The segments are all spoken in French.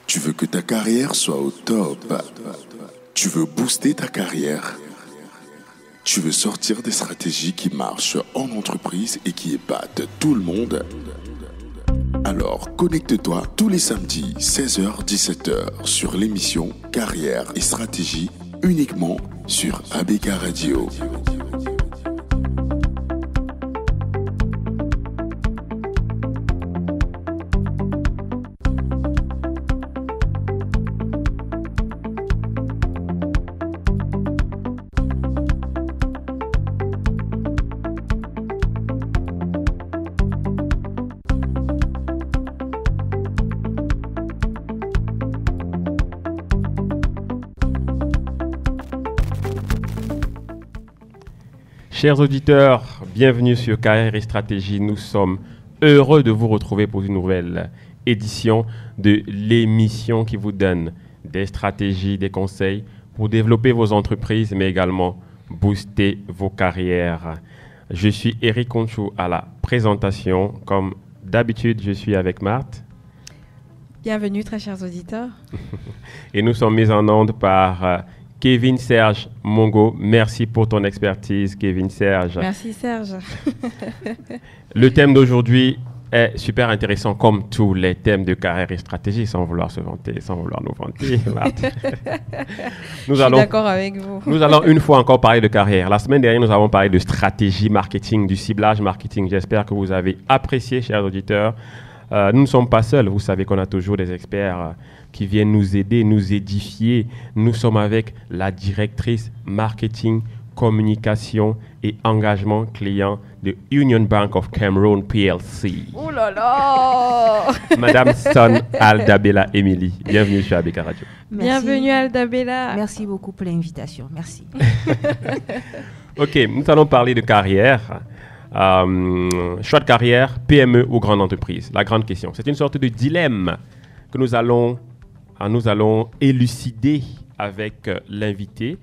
Tu veux que ta carrière soit au top. Tu veux booster ta carrière. Tu veux sortir des stratégies qui marchent en entreprise et qui épatent tout le monde. Alors connecte-toi tous les samedis 16h-17h sur l'émission Carrière et Stratégie uniquement sur ABK Radio. Chers auditeurs, bienvenue sur Carrière et Stratégie. Nous sommes heureux de vous retrouver pour une nouvelle édition de l'émission qui vous donne des stratégies, des conseils pour développer vos entreprises, mais également booster vos carrières. Je suis Eric Conchou à la présentation. Comme d'habitude, je suis avec Marthe. Bienvenue, très chers auditeurs. Et nous sommes mis en onde par Kevin Serge Mongo. Merci pour ton expertise, Kevin Serge. Merci, Serge. Le thème d'aujourd'hui est super intéressant, comme tous les thèmes de carrière et stratégie, sans vouloir se vanter, sans vouloir nous vanter. Je suis d'accord avec vous. Nous allons une fois encore parler de carrière. La semaine dernière, nous avons parlé de stratégie marketing, du ciblage marketing. J'espère que vous avez apprécié, chers auditeurs. Nous ne sommes pas seuls. Vous savez qu'on a toujours des experts qui viennent nous aider, nous édifier. Nous sommes avec la directrice marketing, communication et engagement client de Union Bank of Cameroon PLC. Oh là là Madame Son Aldabella Emily. Bienvenue sur ABK Radio. Merci. Bienvenue Aldabella. Merci beaucoup pour l'invitation. Merci. Ok, nous allons parler de carrière. Choix de carrière, PME ou grande entreprise. La grande question. C'est une sorte de dilemme que nous allons élucider avec l'invité.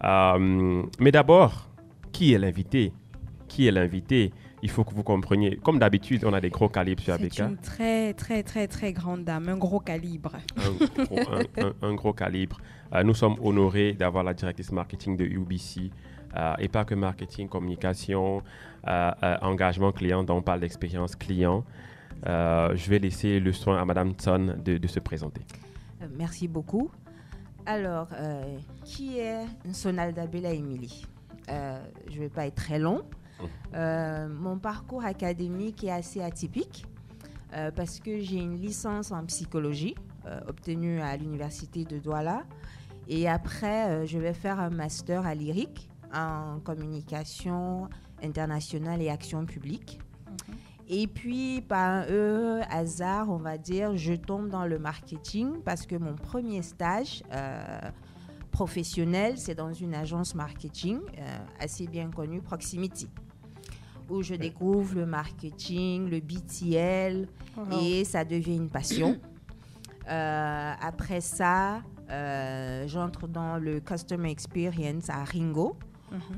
Mais d'abord, qui est l'invité? Qui est l'invité? Il faut que vous compreniez. Comme d'habitude, on a des gros calibres sur ABK. C'est une très grande dame, un gros calibre. Un gros calibre. Nous sommes honorés d'avoir la directrice marketing de UBC. Et pas que marketing, communication, engagement client, dont on parle d'expérience client. Je vais laisser le soin à Madame Son de se présenter. Merci beaucoup. Alors, qui est Son Aldabella Emily? Je ne vais pas être très long. Mon parcours académique est assez atypique parce que j'ai une licence en psychologie obtenue à l'université de Douala. Et après, je vais faire un master à l'IRIC en communication internationale et action publique. Et puis, par un heureux hasard, on va dire, je tombe dans le marketing parce que mon premier stage professionnel, c'est dans une agence marketing assez bien connue, Proximity, où je découvre le marketing, le BTL, et ça devient une passion. Après ça, j'entre dans le Customer Experience à Ringo,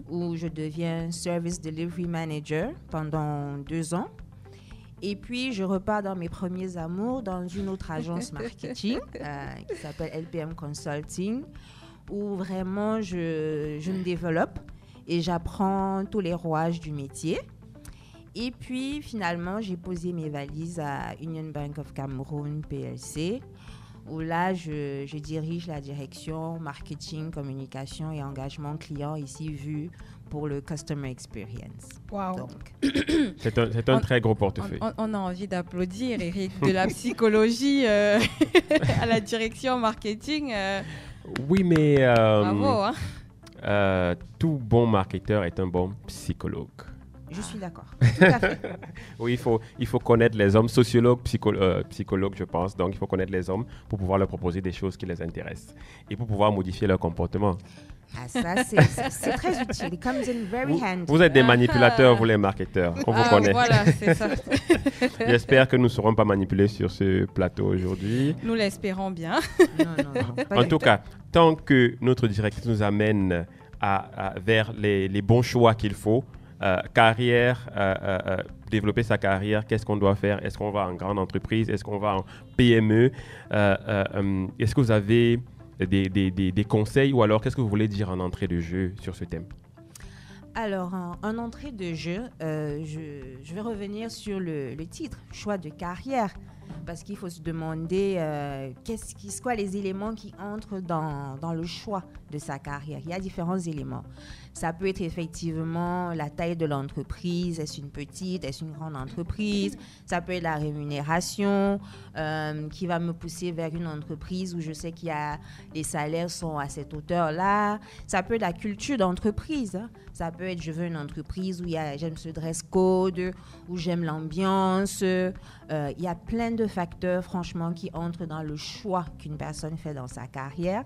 où je deviens Service Delivery Manager pendant 2 ans. Et puis, je repars dans mes premiers amours dans une autre agence marketing qui s'appelle LPM Consulting, où vraiment je me développe et j'apprends tous les rouages du métier. Et puis, finalement, j'ai posé mes valises à Union Bank of Cameroon PLC, où là, je dirige la direction marketing, communication et engagement client, ici vu pour le Customer Experience. Wow. C'est un très gros portefeuille. On a envie d'applaudir, Eric, de la psychologie à la direction marketing. Oui, mais bravo. Tout bon marketeur est un bon psychologue. Je suis d'accord. Tout à fait. Oui, il faut connaître les hommes, sociologues, psychologues, je pense. Donc, il faut connaître les hommes pour pouvoir leur proposer des choses qui les intéressent et pour pouvoir modifier leur comportement. Ah, ça, c'est très utile. It comes in very handy. Vous êtes des manipulateurs, vous les marketeurs. On vous connaît. Voilà, c'est ça. J'espère que nous ne serons pas manipulés sur ce plateau aujourd'hui. Nous l'espérons bien. Non. En tout cas, tant que notre directrice nous amène vers les bons choix qu'il faut, carrière, développer sa carrière, qu'est-ce qu'on doit faire? Est-ce qu'on va en grande entreprise? Est-ce qu'on va en PME? Est-ce que vous avez des conseils ou alors qu'est-ce que vous voulez dire en entrée de jeu sur ce thème? Alors, en entrée de jeu, je vais revenir sur le titre, choix de carrière, parce qu'il faut se demander quoi les éléments qui entrent dans le choix de sa carrière. Il y a différents éléments. Ça peut être effectivement la taille de l'entreprise, est-ce une petite, est-ce une grande entreprise. Ça peut être la rémunération qui va me pousser vers une entreprise où je sais qu'il y a les salaires sont à cette hauteur-là. Ça peut être la culture d'entreprise. Hein. Ça peut être je veux une entreprise où j'aime ce dress code, où j'aime l'ambiance. Il y a plein de facteurs franchement qui entrent dans le choix qu'une personne fait dans sa carrière.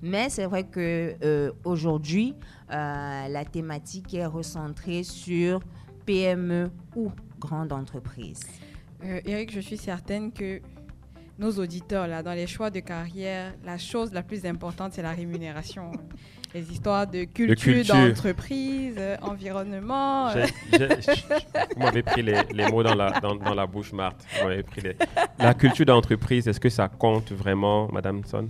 Mais c'est vrai qu'aujourd'hui, la thématique est recentrée sur PME ou grande entreprise. Eric, je suis certaine que nos auditeurs, là, dans les choix de carrière, la chose la plus importante, c'est la rémunération. Les histoires de culture d'entreprise, environnement. Vous m'avez pris les mots dans la bouche, Marthe. Vous m'avez pris la culture d'entreprise, est-ce que ça compte vraiment, Madame Son?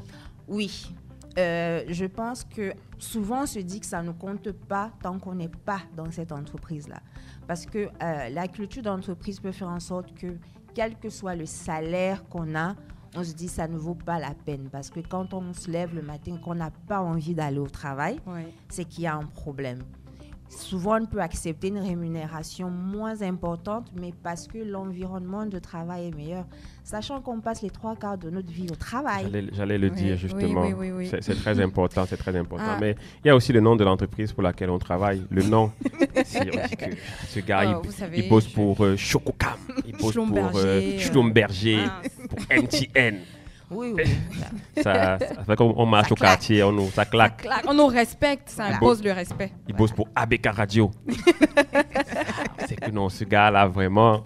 Oui. Je pense que souvent on se dit que ça ne compte pas tant qu'on n'est pas dans cette entreprise-là. Parce que la culture d'entreprise peut faire en sorte que, quel que soit le salaire qu'on a, on se dit que ça ne vaut pas la peine. Parce que quand on se lève le matin, qu'on n'a pas envie d'aller au travail, c'est qu'il y a un problème. Souvent, on peut accepter une rémunération moins importante, mais parce que l'environnement de travail est meilleur. Sachant qu'on passe les 3/4 de notre vie au travail. J'allais le dire, justement. Oui. C'est très important, c'est très important. Ah. Mais il y a aussi le nom de l'entreprise pour laquelle on travaille. Le nom, si on dit que ce gars, il bosse pour Chococam, il bosse pour Schlumberger, pour MTN. Oui. Ça fait qu'on marche au quartier, ça claque. On nous respecte, ça impose le respect. Il bosse pour ABK Radio. C'est que non, ce gars-là, vraiment...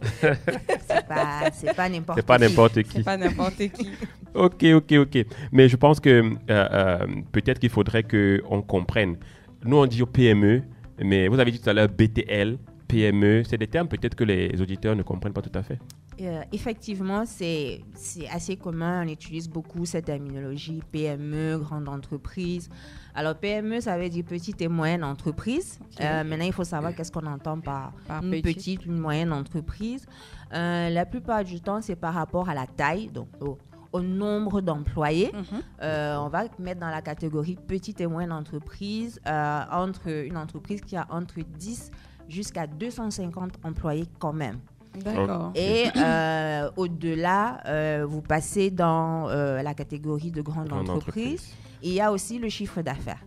C'est pas n'importe qui. C'est pas n'importe qui. C'est pas n'importe qui. Ok. Mais je pense que peut-être qu'il faudrait qu'on comprenne. Nous, on dit au PME, mais vous avez dit tout à l'heure BTL, PME, c'est des termes peut-être que les auditeurs ne comprennent pas tout à fait. Effectivement, c'est assez commun. On utilise beaucoup cette terminologie PME, grande entreprise. Alors, PME, ça veut dire petite et moyenne entreprise. Okay. Maintenant, il faut savoir qu'est-ce qu'on entend par une petite, une moyenne entreprise. La plupart du temps, c'est par rapport à la taille, donc au nombre d'employés. On va mettre dans la catégorie petite et moyenne entreprise, entre une entreprise qui a entre 10 jusqu'à 250 employés quand même. D'accord. Et au-delà, vous passez dans la catégorie de grande entreprise. Et il y a aussi le chiffre d'affaires.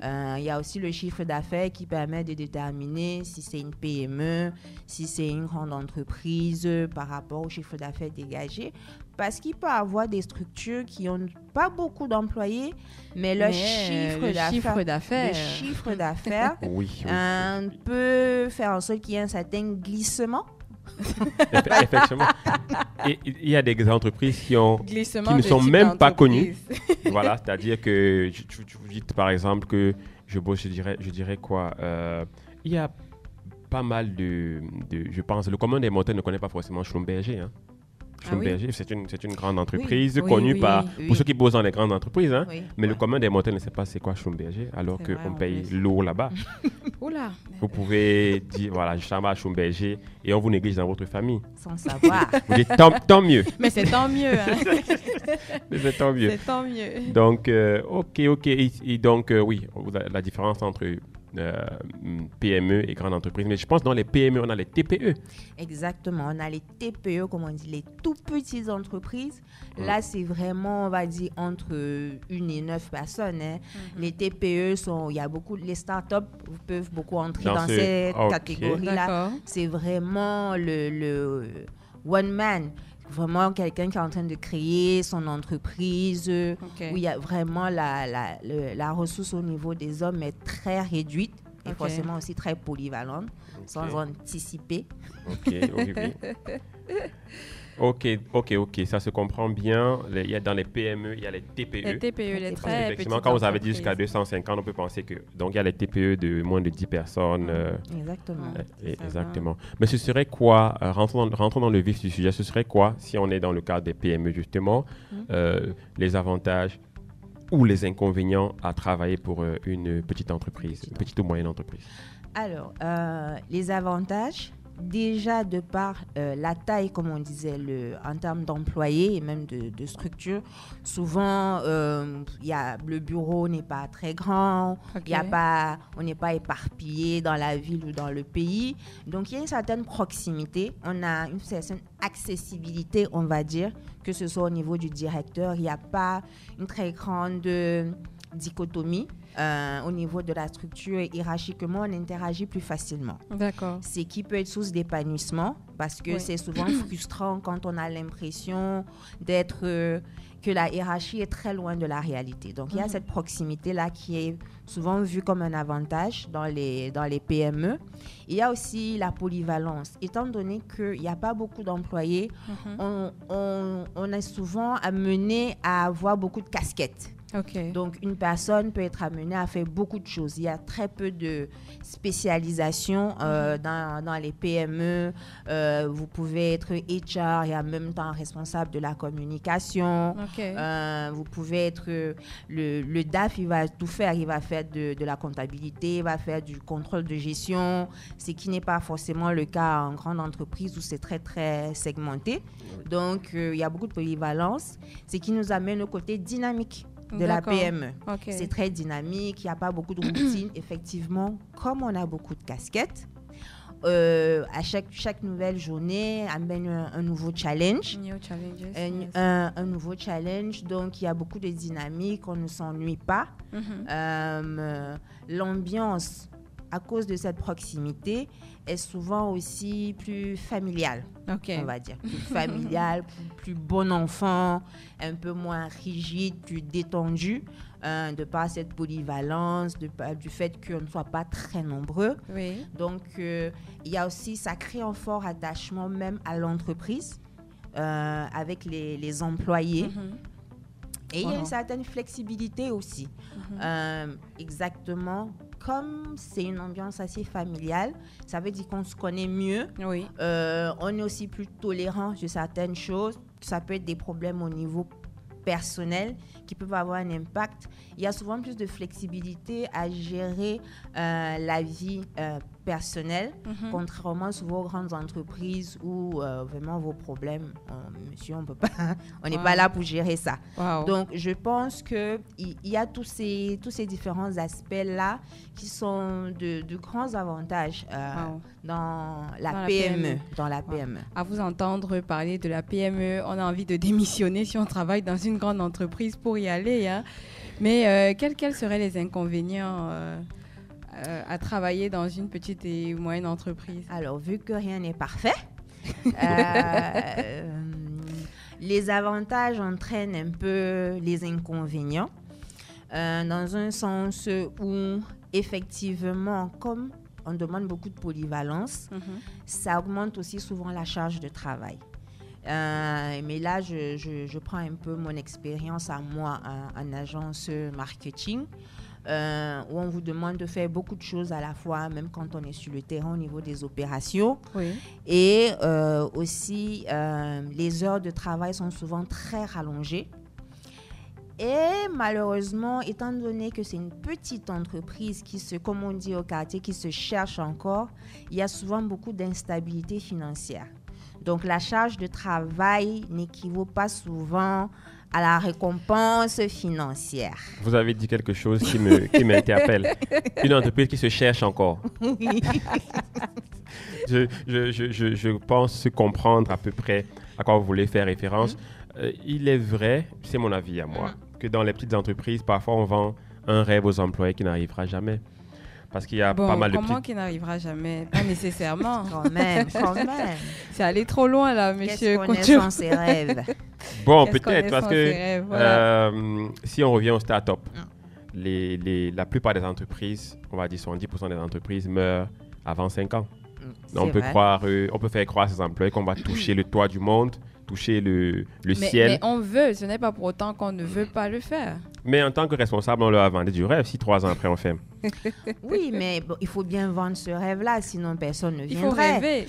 Il y a aussi le chiffre d'affaires qui permet de déterminer si c'est une PME, si c'est une grande entreprise par rapport au chiffre d'affaires dégagé. Parce qu'il peut y avoir des structures qui n'ont pas beaucoup d'employés, mais le chiffre d'affaires peut faire en sorte qu'il y ait un certain glissement. Effectivement. Et il y a des entreprises qui ne sont même pas connues. Voilà, c'est-à-dire que tu dis par exemple que je dirais quoi il y a pas mal de je pense, le commun des mortels ne connaît pas forcément Schlumberger. Hein. Schlumberger, c'est une grande entreprise connue pour ceux qui bossent dans les grandes entreprises. Hein, mais le commun des mortels ne sait pas c'est quoi Schlumberger, alors qu'on paye lourd là-bas. Oula. Vous pouvez dire, voilà, je travaille à Schlumberger et on vous néglige dans votre famille. Sans savoir. Vous dites tant mieux. Mais c'est tant mieux. Hein. C'est tant mieux. C'est tant mieux. Donc, ok. Et donc, oui, la différence entre PME et grande entreprise. Mais je pense que dans les PME, on a les TPE. Exactement. On a les TPE, comme on dit, les tout petites entreprises. Là, c'est vraiment, on va dire, entre 1 et 9 personnes. Hein. Les TPE il y a beaucoup, les startups peuvent beaucoup entrer dans cette catégorie-là. D'accord. C'est vraiment le one man. Vraiment quelqu'un qui est en train de créer son entreprise, où il y a vraiment la ressource au niveau des hommes est très réduite et forcément aussi très polyvalente, sans anticiper. Ok, ça se comprend bien. Il y a dans les PME, il y a les TPE. Les TPE, les Parce très qu'effectivement, petites quand vous avez dit entreprises. jusqu'à 250, on peut penser que... Donc, il y a les TPE de moins de 10 personnes. Exactement. Exactement. Mais ce serait quoi, rentrons dans le vif du sujet, ce serait quoi, si on est dans le cadre des PME justement, les avantages ou les inconvénients à travailler pour une petite entreprise, une petite ou moyenne entreprise? Alors, les avantages, déjà de par la taille, comme on disait, en termes d'employés et même de structure, souvent, le bureau n'est pas très grand, on n'est pas éparpillé dans la ville ou dans le pays. Donc, il y a une certaine proximité, on a une certaine accessibilité, on va dire, que ce soit au niveau du directeur. Il n'y a pas une très grande dichotomie. Au niveau de la structure, hiérarchiquement, on interagit plus facilement. D'accord. Ce qui peut être source d'épanouissement parce que c'est souvent frustrant quand on a l'impression que la hiérarchie est très loin de la réalité. Donc, il y a cette proximité-là qui est souvent vue comme un avantage dans les PME. Il y a aussi la polyvalence. Étant donné qu'il n'y a pas beaucoup d'employés, on est souvent amené à avoir beaucoup de casquettes. Okay. Donc, une personne peut être amenée à faire beaucoup de choses. Il y a très peu de spécialisation dans les PME. Vous pouvez être HR et en même temps responsable de la communication. Okay. Vous pouvez être le DAF, il va tout faire. Il va faire de la comptabilité, il va faire du contrôle de gestion, ce qui n'est pas forcément le cas en grande entreprise où c'est très, très segmenté. Donc, il y a beaucoup de polyvalence, ce qui nous amène au côté dynamique de la PME. Okay. C'est très dynamique, il n'y a pas beaucoup de routine. Effectivement, comme on a beaucoup de casquettes, à chaque nouvelle journée amène un nouveau challenge. Un nouveau challenge. Donc, il y a beaucoup de dynamique, on ne s'ennuie pas. L'ambiance, à cause de cette proximité, est souvent aussi plus familiale, on va dire. Plus familiale, plus bon enfant, un peu moins rigide, plus détendu, de par cette polyvalence, du fait qu'on ne soit pas très nombreux. Oui. Donc, il y a aussi, ça crée un fort attachement même à l'entreprise, avec les employés. Et il y a une certaine flexibilité aussi. Exactement. Comme c'est une ambiance assez familiale, ça veut dire qu'on se connaît mieux. Oui. On est aussi plus tolérant sur certaines choses. Ça peut être des problèmes au niveau personnel qui peuvent avoir un impact. Il y a souvent plus de flexibilité à gérer la vie personnelle, contrairement souvent aux grandes entreprises où vraiment vos problèmes, monsieur, on peut pas, on n'est pas là pour gérer ça. Donc, je pense qu'il y a tous ces différents aspects-là qui sont de grands avantages dans la PME. Dans la PME. À vous entendre parler de la PME, on a envie de démissionner si on travaille dans une grande entreprise pour y aller. Hein. Mais quels seraient les inconvénients à travailler dans une petite et moyenne entreprise? Alors, vu que rien n'est parfait, les avantages entraînent un peu les inconvénients, dans un sens où, effectivement, comme on demande beaucoup de polyvalence, ça augmente aussi souvent la charge de travail. Mais là, je prends un peu mon expérience à moi en agence marketing, où on vous demande de faire beaucoup de choses à la fois, même quand on est sur le terrain au niveau des opérations. Oui. Et aussi, les heures de travail sont souvent très rallongées. Et malheureusement, étant donné que c'est une petite entreprise comme on dit au quartier, qui se cherche encore, il y a souvent beaucoup d'instabilité financière. Donc, la charge de travail n'équivaut pas souvent à la récompense financière. Vous avez dit quelque chose qui m'interpelle. Une entreprise qui se cherche encore. Oui. Je pense comprendre à peu près à quoi vous voulez faire référence. Il est vrai, c'est mon avis à moi, que dans les petites entreprises, parfois on vend un rêve aux employés qui n'arrivera jamais. Parce qu'il y a pas mal de comment qui n'arrivera jamais? Pas nécessairement. Quand même. C'est allé trop loin, là, monsieur Couture. Qu'est-ce qu'on est sans ses rêves? Bon, peut-être, parce que voilà. Si on revient au start-up, la plupart des entreprises, on va dire 70% des entreprises meurent avant 5 ans. On peut faire croire à ses employés qu'on va toucher le toit du monde toucher le ciel. Mais on veut, ce n'est pas pour autant qu'on ne veut pas le faire. Mais en tant que responsable, on leur a vendu du rêve si 3 ans après on fait. Oui, mais bon, il faut bien vendre ce rêve-là, sinon personne ne viendrait. Il faut rêver.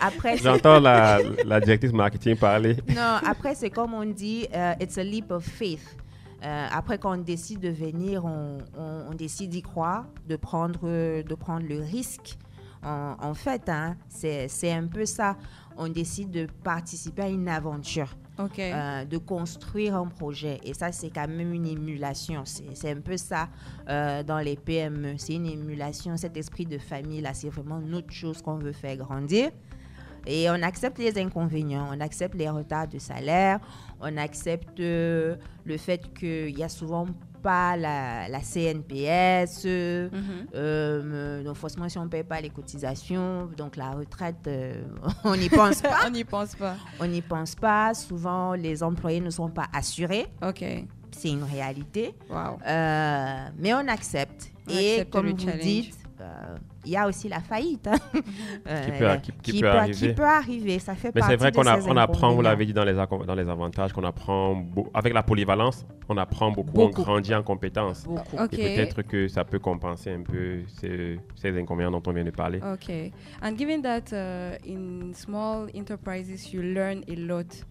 Après J'entends la directrice marketing parler. Non, après, c'est comme on dit, it's a leap of faith. Après, quand on décide de venir, on décide d'y croire, de prendre le risque. En fait, hein, c'est un peu ça. On décide de participer à une aventure, de construire un projet. Et ça, c'est quand même une émulation. C'est un peu ça dans les PME. C'est une émulation. Cet esprit de famille-là, c'est vraiment une autre chose qu'on veut faire grandir. Et on accepte les inconvénients, on accepte les retards de salaire, on accepte le fait qu'il n'y a souvent pas la CNPS, donc forcément si on ne paye pas les cotisations, donc la retraite, on n'y pense pas. On n'y pense pas. On n'y pense pas. Souvent, les employés ne sont pas assurés. OK. C'est une réalité. Wow. Mais on accepte. Et comme vous dites, il y a aussi la faillite qui peut arriver. Ça fait mais partie c'est vrai de qu'on ces apprend, vous l'avez dit dans les avantages, qu'on apprend avec la polyvalence, on apprend beaucoup. On grandit en compétences. Okay. Et peut-être que ça peut compenser un peu ces inconvénients dont on vient de parler. Okay. And given that in small enterprises you learn a lot,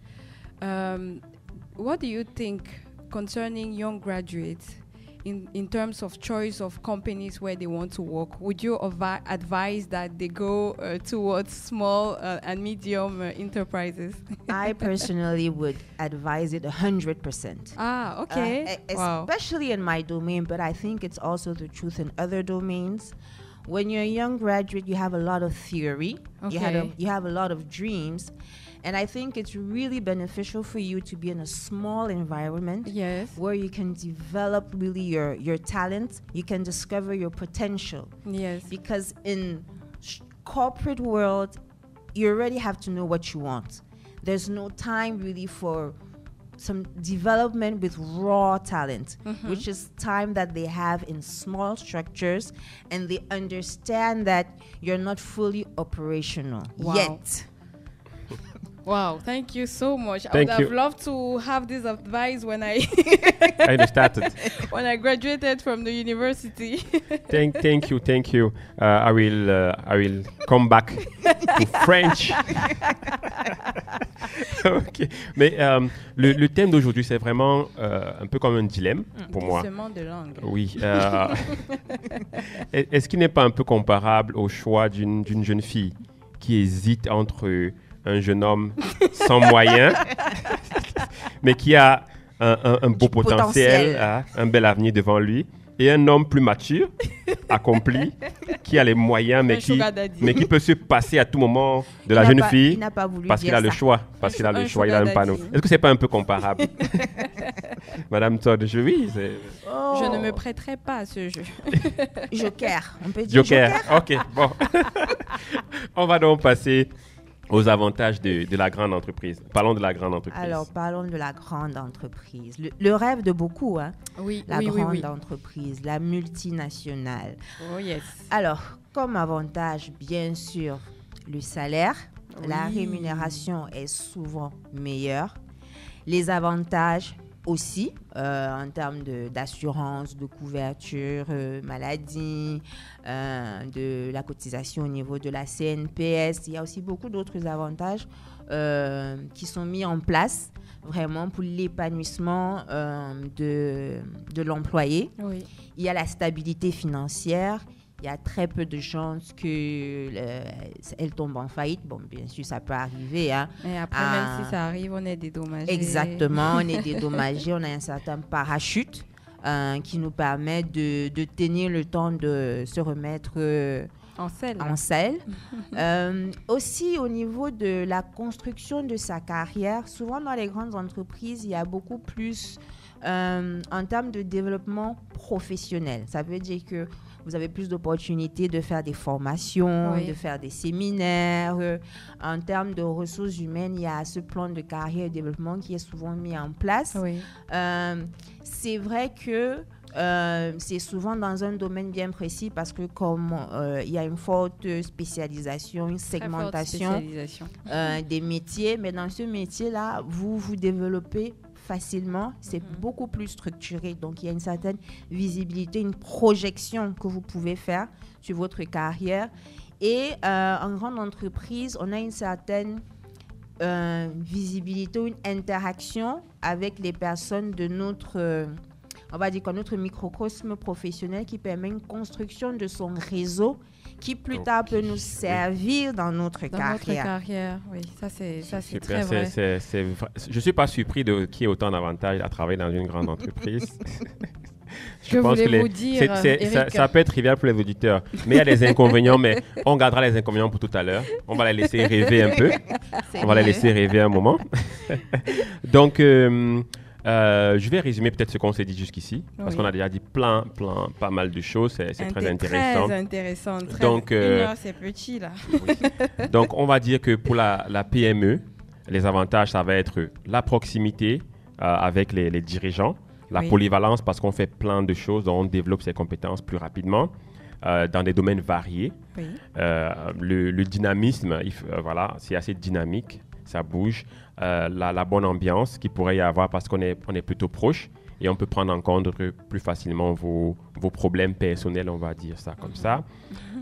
what do you think concerning young graduates in terms of choice of companies where they want to work? Would you advise that they go towards small and medium enterprises? I personally would advise it 100%. Ah, okay. Especially in my domain, but I think it's also the truth in other domains. When you're a young graduate, you have a lot of theory. Okay. You have a lot of dreams. And I think it's really beneficial for you to be in a small environment, yes, where you can develop really your talent. You can discover your potential. Yes. Because in corporate world, you already have to know what you want. There's no time really for some development with raw talent, which is time that they have in small structures, and they understand that you're not fully operational yet. Wow, thank you so much. I would have loved to have this advice when I started. When I graduated from the university. Thank you. I will come back to French. Okay. Mais le thème d'aujourd'hui, c'est vraiment un peu comme un dilemme pour moi. Glissement de langue. Oui. Est-ce qu'il n'est pas un peu comparable au choix d'une jeune fille qui hésite entre un jeune homme sans moyens, mais qui a un beau potentiel, un bel avenir devant lui, et un homme plus mature, accompli, qui a les moyens, mais qui peut se passer à tout moment de la jeune fille parce qu'il a le choix. Parce qu'il a le choix, il a un panneau. Est-ce que c'est pas un peu comparable? Madame Todd, je ne me prêterai pas à ce jeu. Joker, on peut dire Joker. Ok, bon. On va donc passer aux avantages de la grande entreprise. Parlons de la grande entreprise. Alors, parlons de la grande entreprise. Le rêve de beaucoup, hein? Oui, la grande entreprise, la multinationale. Oh yes. Alors, comme avantage, bien sûr, le salaire. Oui. La rémunération est souvent meilleure. Les avantages aussi, en termes d'assurance, de couverture, maladie, de la cotisation au niveau de la CNPS. Il y a aussi beaucoup d'autres avantages qui sont mis en place vraiment pour l'épanouissement de l'employé. Oui. Il y a la stabilité financière. Il y a très peu de chances qu'elle tombe en faillite. Bon, bien sûr, ça peut arriver. Hein. Et après, même si ça arrive, on est dédommagé. Exactement, on est dédommagé. On a un certain parachute qui nous permet de tenir le temps de se remettre en selle. Aussi, au niveau de la construction de sa carrière, souvent dans les grandes entreprises, il y a beaucoup plus en termes de développement professionnel. Ça veut dire que vous avez plus d'opportunités de faire des formations, de faire des séminaires. En termes de ressources humaines, il y a ce plan de carrière et de développement qui est souvent mis en place. Oui. C'est vrai que c'est souvent dans un domaine bien précis parce que comme il y a une forte spécialisation, une segmentation des métiers, mais dans ce métier-là, vous vous développez facilement, c'est beaucoup plus structuré. Donc, il y a une certaine visibilité, une projection que vous pouvez faire sur votre carrière. Et en grande entreprise, on a une certaine visibilité, une interaction avec les personnes de notre... on va dire notre microcosme professionnel qui permet une construction de son réseau qui plus tard peut nous servir dans notre carrière. Oui, ça c'est très vrai. Je ne suis pas surpris qu'il y ait autant d'avantages à travailler dans une grande entreprise. Je pense que vous dire, ça peut être trivial pour les auditeurs, mais il y a des inconvénients, mais on gardera les inconvénients pour tout à l'heure. On va les laisser rêver un peu. On va les laisser rêver un moment. Donc... je vais résumer peut-être ce qu'on s'est dit jusqu'ici, parce qu'on a déjà dit pas mal de choses. C'est très intéressant. Très intéressant. Donc, une heure, c'est petit, là. Oui. Donc, on va dire que pour la PME, les avantages, ça va être la proximité avec les dirigeants, la polyvalence, parce qu'on fait plein de choses, donc on développe ses compétences plus rapidement. Dans des domaines variés. Oui. Le dynamisme, voilà, c'est assez dynamique. Ça bouge, la bonne ambiance qu'il pourrait y avoir parce qu'on est plutôt proche et on peut prendre en compte plus facilement vos problèmes personnels, on va dire ça comme ça.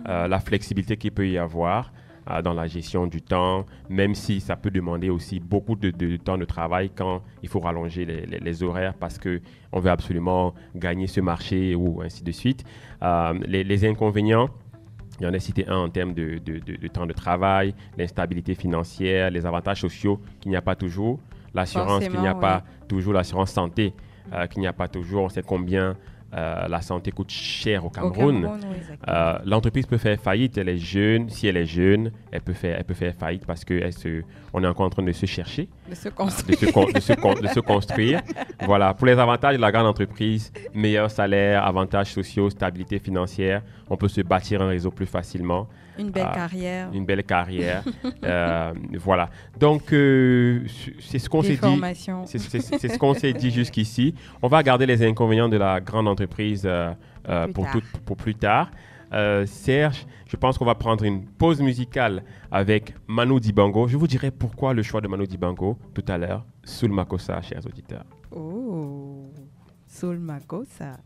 La flexibilité qu'il peut y avoir dans la gestion du temps, même si ça peut demander aussi beaucoup de temps de travail quand il faut rallonger les horaires parce qu'on veut absolument gagner ce marché ou ainsi de suite. Les inconvénients, il y en a cité un en termes de temps de travail, l'instabilité financière, les avantages sociaux qu'il n'y a pas toujours, l'assurance qu'il n'y a pas toujours, l'assurance santé qu'il n'y a pas toujours. On sait combien la santé coûte cher au Cameroun. L'entreprise peut faire faillite, elle est jeune. Si elle est jeune, elle peut faire faillite parce qu'on est encore en train de se chercher, de se construire. Voilà. Pour les avantages de la grande entreprise, meilleur salaire, avantages sociaux, stabilité financière, on peut se bâtir un réseau plus facilement. Une belle carrière. Une belle carrière. Voilà. Donc, c'est ce qu'on s'est dit. C'est ce qu'on s'est dit jusqu'ici. On va garder les inconvénients de la grande entreprise pour plus tard. Serge, je pense qu'on va prendre une pause musicale avec Manu Dibango. Je vous dirai pourquoi le choix de Manu Dibango tout à l'heure. Soul Makossa, chers auditeurs. Oh, Soul Makossa.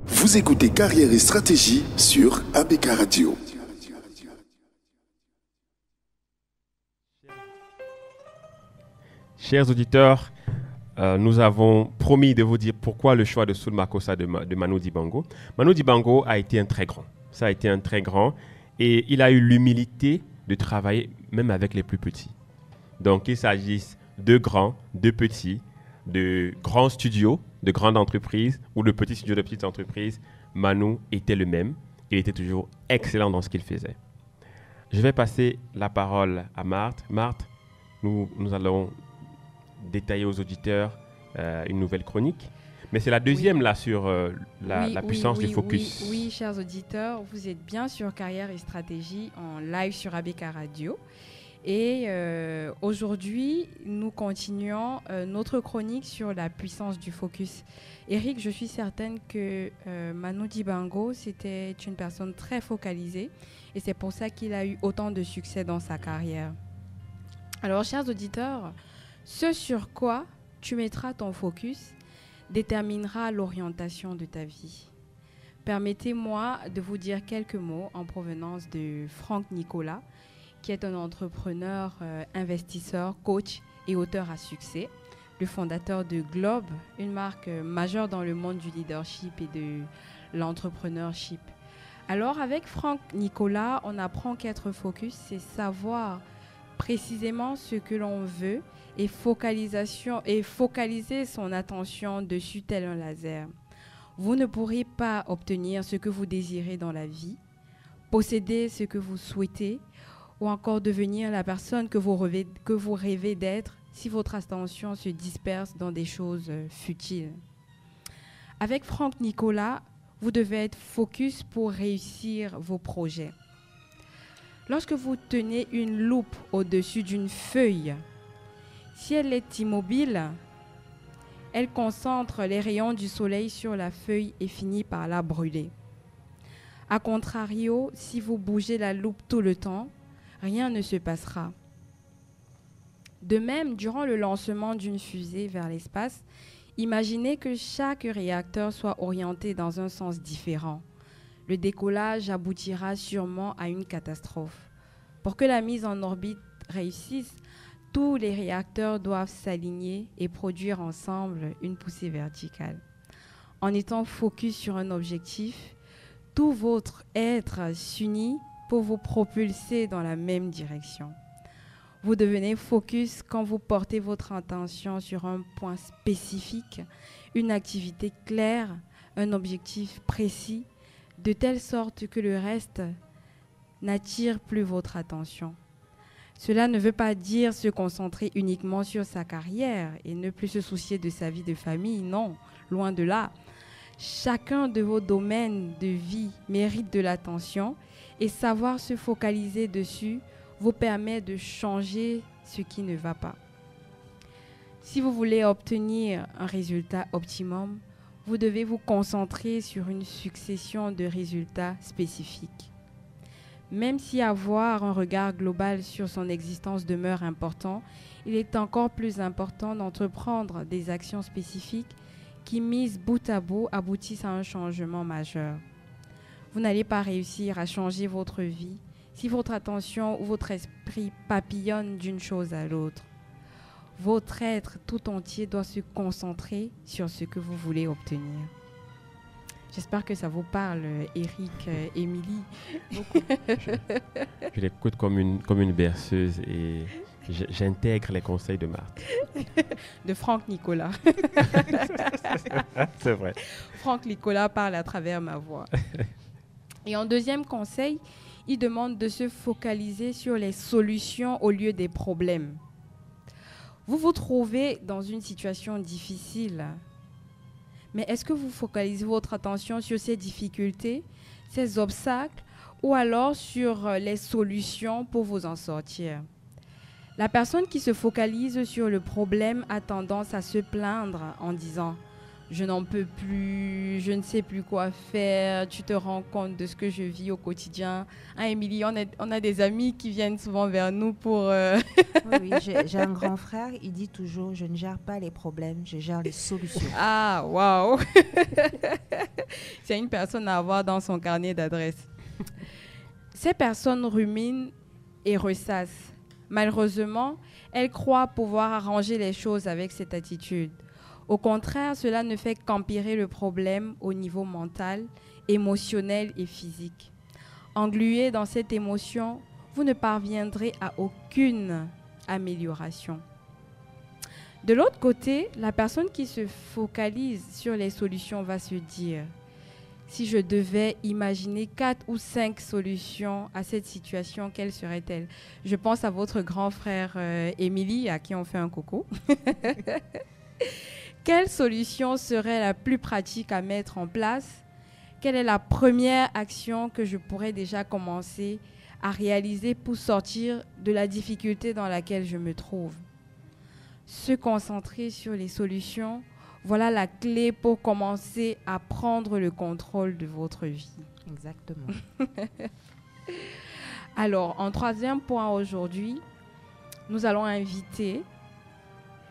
Vous écoutez Carrière et Stratégie sur ABK Radio. Chers auditeurs, nous avons promis de vous dire pourquoi le choix de Soul Makossa de Manu Dibango. Manu Dibango a été un très grand. Ça a été un très grand. Et il a eu l'humilité de travailler même avec les plus petits. Donc, qu'il s'agisse de grands, de petits, de grands studios, de grandes entreprises ou de petits studios de petites entreprises, Manu était le même. Il était toujours excellent dans ce qu'il faisait. Je vais passer la parole à Marthe. Marthe, nous allons détailler aux auditeurs une nouvelle chronique. Mais c'est la deuxième là sur la puissance du focus. Oui, chers auditeurs, vous êtes bien sur Carrière et Stratégie en live sur ABK Radio. Et aujourd'hui, nous continuons notre chronique sur la puissance du focus. Eric, je suis certaine que Manu Dibango, c'était une personne très focalisée et c'est pour ça qu'il a eu autant de succès dans sa carrière. Alors, chers auditeurs, ce sur quoi tu mettras ton focus déterminera l'orientation de ta vie. Permettez-moi de vous dire quelques mots en provenance de Franck Nicolas, qui est un entrepreneur, investisseur, coach et auteur à succès, le fondateur de Globe, une marque majeure dans le monde du leadership et de l'entrepreneurship. Alors, avec Franck Nicolas, on apprend qu'être focus, c'est savoir précisément ce que l'on veut et focaliser son attention dessus tel un laser. Vous ne pourrez pas obtenir ce que vous désirez dans la vie, posséder ce que vous souhaitez ou encore devenir la personne que vous rêvez d'être si votre attention se disperse dans des choses futiles. Avec Franck Nicolas, vous devez être focus pour réussir vos projets. Lorsque vous tenez une loupe au-dessus d'une feuille, si elle est immobile, elle concentre les rayons du soleil sur la feuille et finit par la brûler. A contrario, si vous bougez la loupe tout le temps, rien ne se passera. De même, durant le lancement d'une fusée vers l'espace, imaginez que chaque réacteur soit orienté dans un sens différent. Le décollage aboutira sûrement à une catastrophe. Pour que la mise en orbite réussisse, tous les réacteurs doivent s'aligner et produire ensemble une poussée verticale. En étant focus sur un objectif, tout votre être s'unit pour vous propulser dans la même direction. Vous devenez focus quand vous portez votre attention sur un point spécifique, une activité claire, un objectif précis, de telle sorte que le reste n'attire plus votre attention. Cela ne veut pas dire se concentrer uniquement sur sa carrière et ne plus se soucier de sa vie de famille, non, loin de là. Chacun de vos domaines de vie mérite de l'attention et savoir se focaliser dessus vous permet de changer ce qui ne va pas. Si vous voulez obtenir un résultat optimum, vous devez vous concentrer sur une succession de résultats spécifiques. Même si avoir un regard global sur son existence demeure important, il est encore plus important d'entreprendre des actions spécifiques qui, mises bout à bout, aboutissent à un changement majeur. Vous n'allez pas réussir à changer votre vie si votre attention ou votre esprit papillonne d'une chose à l'autre. Votre être tout entier doit se concentrer sur ce que vous voulez obtenir. J'espère que ça vous parle, Eric, Émilie. Je l'écoute comme une berceuse et j'intègre les conseils de Marthe. De Franck Nicolas. C'est vrai. Franck Nicolas parle à travers ma voix. Et en deuxième conseil, il demande de se focaliser sur les solutions au lieu des problèmes. Vous vous trouvez dans une situation difficile. Mais est-ce que vous focalisez votre attention sur ces difficultés, ces obstacles, ou alors sur les solutions pour vous en sortir? La personne qui se focalise sur le problème a tendance à se plaindre en disant « je n'en peux plus, je ne sais plus quoi faire, tu te rends compte de ce que je vis au quotidien. Ah, Émilie, on a des amis qui viennent souvent vers nous pour... Oui, j'ai un grand frère, il dit toujours, je ne gère pas les problèmes, je gère les solutions. Ah, waouh. C'est une personne à avoir dans son carnet d'adresses. Ces personnes ruminent et ressassent. Malheureusement, elles croient pouvoir arranger les choses avec cette attitude. Au contraire, cela ne fait qu'empirer le problème au niveau mental, émotionnel et physique. Englué dans cette émotion, vous ne parviendrez à aucune amélioration. De l'autre côté, la personne qui se focalise sur les solutions va se dire « Si je devais imaginer 4 ou 5 solutions à cette situation, quelle serait-elle » Je pense à votre grand frère Émilie, à qui on fait un coucou. Quelle solution serait la plus pratique à mettre en place? Quelle est la première action que je pourrais déjà commencer à réaliser pour sortir de la difficulté dans laquelle je me trouve? Se concentrer sur les solutions, voilà la clé pour commencer à prendre le contrôle de votre vie. Exactement. Alors, en troisième point aujourd'hui, nous allons inviter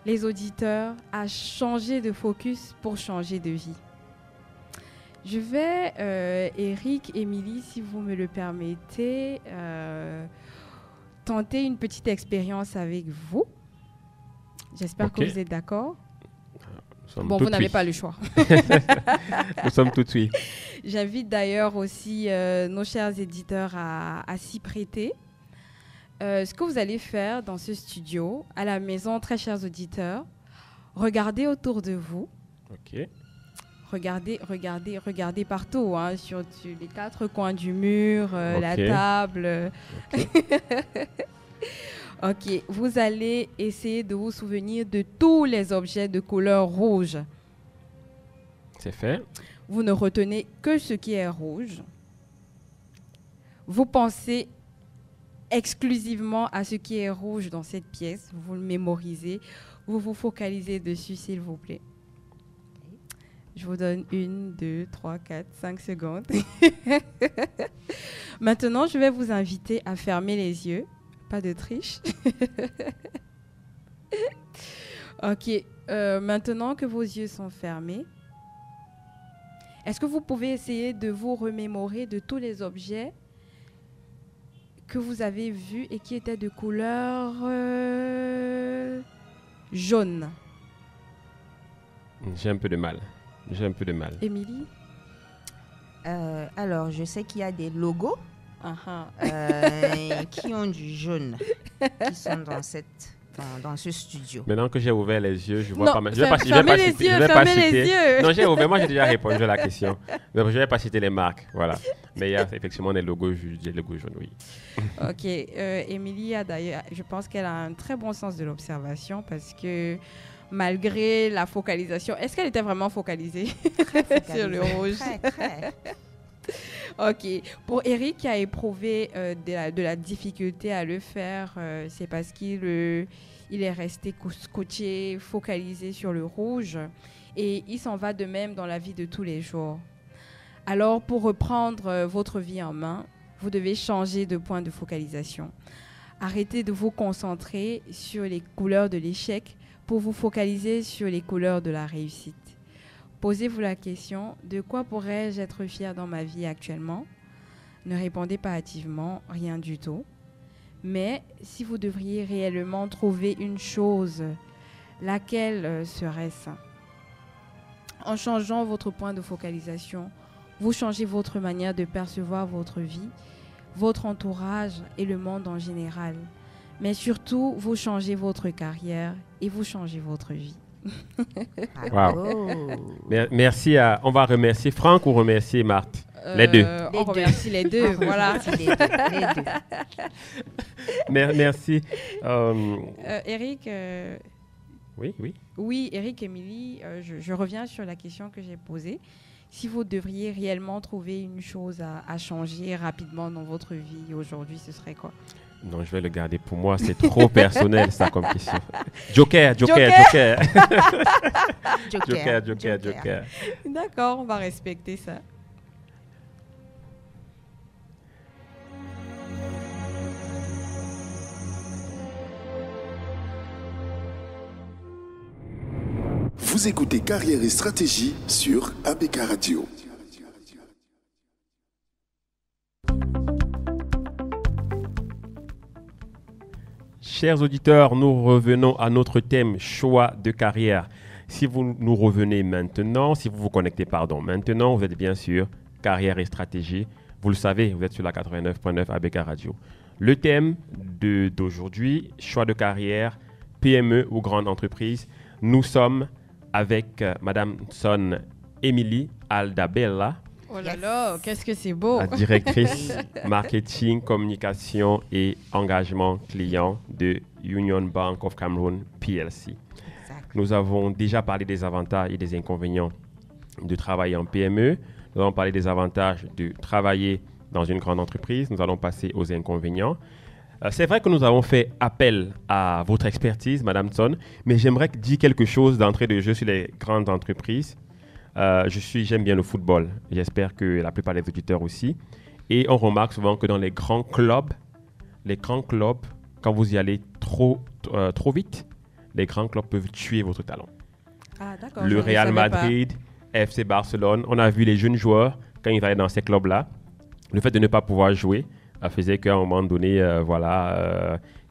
les auditeurs à changer de focus pour changer de vie. Je vais, Eric, Émilie, si vous me le permettez, tenter une petite expérience avec vous. J'espère que vous êtes d'accord. Bon, vous n'avez pas le choix. Nous sommes tout de suite. J'invite d'ailleurs aussi nos chers éditeurs à s'y prêter. Ce que vous allez faire dans ce studio, à la maison, très chers auditeurs, regardez autour de vous. OK. Regardez partout, hein, sur les 4 coins du mur, la table. Okay. OK. Vous allez essayer de vous souvenir de tous les objets de couleur rouge. C'est fait. Vous ne retenez que ce qui est rouge. Vous pensez exclusivement à ce qui est rouge dans cette pièce. Vous le mémorisez. Vous vous focalisez dessus, s'il vous plaît. Je vous donne 1, 2, 3, 4, 5 secondes. Maintenant, je vais vous inviter à fermer les yeux. Pas de triche. OK. Maintenant que vos yeux sont fermés, est-ce que vous pouvez essayer de vous remémorer de tous les objets que vous avez vus et qui étaient de couleur jaune? J'ai un peu de mal. Émilie? Alors, je sais qu'il y a des logos qui ont du jaune, qui sont dans ce studio. Maintenant que j'ai ouvert les yeux, je vois pas mal. Fermez les yeux. Non, j'ai ouvert. Moi, j'ai déjà répondu à la question. Je ne vais pas citer les marques. Voilà. Mais il y a effectivement des logos jaunes, oui. OK. Émilie a d'ailleurs, je pense qu'elle a un très bon sens de l'observation parce que malgré la focalisation, est-ce qu'elle était vraiment focalisée sur le rouge? Très. OK. Pour Eric qui a éprouvé de la difficulté à le faire, c'est parce qu'il est resté scotché, focalisé sur le rouge. Et il s'en va de même dans la vie de tous les jours. Alors, pour reprendre votre vie en main, vous devez changer de point de focalisation. Arrêtez de vous concentrer sur les couleurs de l'échec pour vous focaliser sur les couleurs de la réussite. Posez-vous la question, de quoi pourrais-je être fier dans ma vie actuellement? Ne répondez pas hâtivement, rien du tout. Mais si vous devriez réellement trouver une chose, laquelle serait-ce? En changeant votre point de focalisation, vous changez votre manière de percevoir votre vie, votre entourage et le monde en général. Mais surtout, vous changez votre carrière et vous changez votre vie. Wow. Merci on va remercier Franck ou remercier Marthe? Les deux. On remercie les deux, voilà. Les deux. Merci. Eric. Oui. Oui, Eric, Émilie, je reviens sur la question que j'ai posée. Si vous devriez réellement trouver une chose à changer rapidement dans votre vie aujourd'hui, ce serait quoi? Non, je vais le garder pour moi. C'est trop personnel, ça, comme question. Joker. D'accord, on va respecter ça. Vous écoutez Carrière et Stratégie sur ABK Radio. Chers auditeurs, nous revenons à notre thème choix de carrière. Si vous nous revenez maintenant, si vous vous connectez maintenant, vous êtes bien sûr Carrière et Stratégie. Vous le savez, vous êtes sur la 89.9 ABK Radio. Le thème d'aujourd'hui, choix de carrière, PME ou grande entreprise. Nous sommes avec Madame Son Émilie Aldabella. Oh là là, qu'est-ce que c'est beau! La directrice marketing, communication et engagement client de Union Bank of Cameroon PLC. Exact. Nous avons déjà parlé des avantages et des inconvénients de travailler en PME. Nous avons parlé des avantages de travailler dans une grande entreprise. Nous allons passer aux inconvénients. C'est vrai que nous avons fait appel à votre expertise, Madame Son, mais j'aimerais dire quelque chose d'entrée de jeu sur les grandes entreprises. J'aime bien le football. J'espère que la plupart des auditeurs aussi. Et on remarque souvent que dans les grands clubs, quand vous y allez trop vite, les grands clubs peuvent tuer votre talent. Ah, d'accord. Le Real Madrid, FC Barcelone, on a vu les jeunes joueurs, quand ils allaient dans ces clubs-là, le fait de ne pas pouvoir jouer faisait qu'à un moment donné,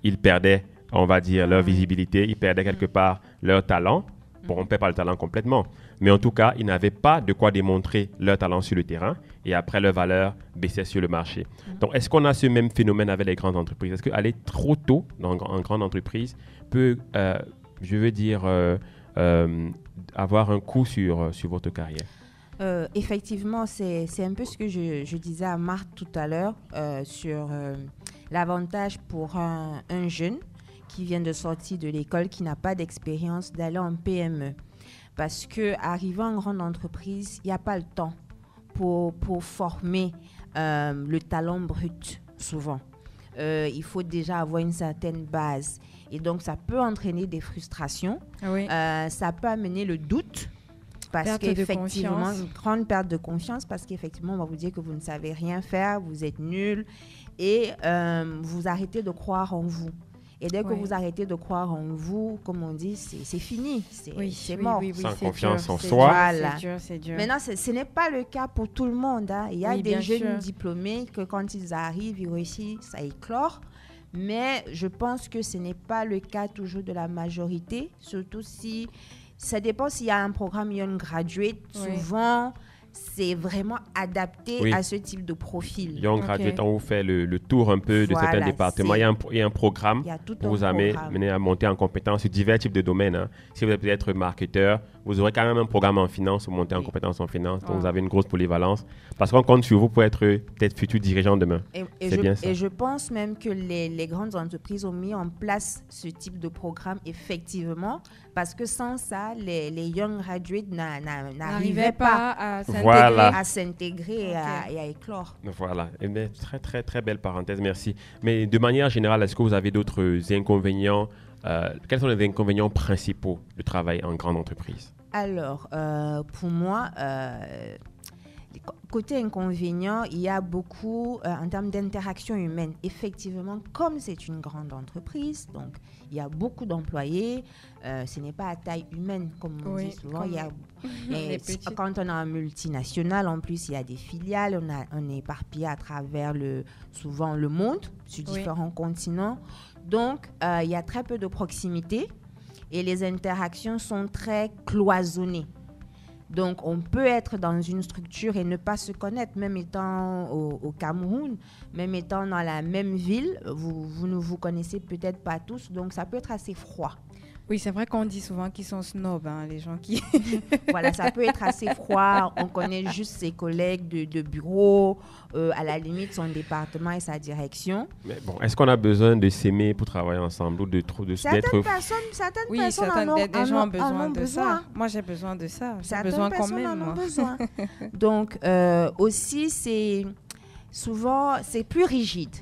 ils perdaient, on va dire, leur visibilité, ils perdaient quelque part leur talent. Bon, on ne perd pas le talent complètement, mais en tout cas, ils n'avaient pas de quoi démontrer leur talent sur le terrain et après, leur valeur baissait sur le marché. Donc, est-ce qu'on a ce même phénomène avec les grandes entreprises? Est-ce qu'aller trop tôt en grande entreprise peut, avoir un coup sur votre carrière? Effectivement, c'est un peu ce que je disais à Marthe tout à l'heure sur l'avantage pour un jeune qui vient de sortir de l'école, qui n'a pas d'expérience, d'aller en PME. Parce qu'arriver en grande entreprise, il n'y a pas le temps pour former le talent brut, souvent. Il faut déjà avoir une certaine base. Et donc, ça peut entraîner des frustrations. Oui. Ça peut amener le doute. Parce qu'effectivement, une grande perte de confiance, parce qu'effectivement, on va vous dire que vous ne savez rien faire, vous êtes nul, et vous arrêtez de croire en vous. Et dès que vous arrêtez de croire en vous, comme on dit, c'est fini, c'est mort. Oui, sans c'est confiance dur, en soi. Voilà. C'est dur. Maintenant, ce n'est pas le cas pour tout le monde. Hein. Il y a des jeunes sûr. diplômés que quand ils arrivent, ils réussissent à éclore. Mais je pense que ce n'est pas le cas toujours de la majorité, surtout si... Ça dépend s'il y a un programme Young Graduate. Souvent, c'est vraiment adapté à ce type de profil. Young Graduate, on vous fait le tour un peu de certains départements. Il y a un programme pour vous amener à monter en compétence sur divers types de domaines. Hein. Si vous êtes peut-être marketeur, vous aurez quand même un programme en finance pour monter en compétence en finance. Donc, vous avez une grosse polyvalence. Parce qu'on compte sur vous pour être peut-être futur dirigeant demain. C'est bien ça. Et je pense même que les grandes entreprises ont mis en place ce type de programme effectivement. Parce que sans ça, les Young Graduates n'arrivaient pas à s'intégrer et à éclore. Voilà. Mais très, très, très belle parenthèse. Merci. Mais de manière générale, est-ce que vous avez d'autres inconvénients? Quels sont les inconvénients principaux de travail en grande entreprise? Alors, pour moi, côté inconvénient, il y a beaucoup en termes d'interaction humaine. Effectivement, comme c'est une grande entreprise, donc il y a beaucoup d'employés. Ce n'est pas à taille humaine, comme on dit souvent. Quand on a un multinational, en plus, il y a des filiales. On est éparpillé à travers souvent le monde, sur différents continents. Donc, il y a très peu de proximité et les interactions sont très cloisonnées. Donc, on peut être dans une structure et ne pas se connaître, même étant au Cameroun, même étant dans la même ville, vous ne vous connaissez peut-être pas tous, donc ça peut être assez froid. Oui, c'est vrai qu'on dit souvent qu'ils sont snobs, hein, les gens qui... Voilà, ça peut être assez froid. On connaît juste ses collègues de bureau, à la limite son département et sa direction. Mais bon, est-ce qu'on a besoin de s'aimer pour travailler ensemble ou certaines personnes des gens ont besoin de ça. Moi, j'ai besoin de ça. J'ai besoin quand même. Besoin. Donc, aussi, c'est plus rigide.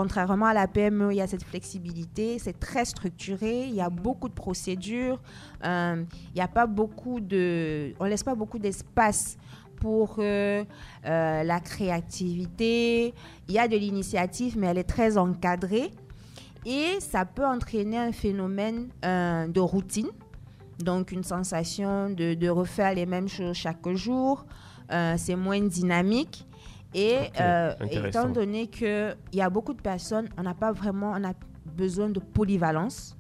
contrairement à la PME, il y a cette flexibilité, c'est très structuré, il y a beaucoup de procédures, il y a pas beaucoup on laisse pas beaucoup d'espace pour la créativité. Il y a de l'initiative, mais elle est très encadrée. Et ça peut entraîner un phénomène de routine, donc une sensation de refaire les mêmes choses chaque jour. C'est moins dynamique. Et étant donné qu'il y a beaucoup de personnes, on a besoin de polyvalence.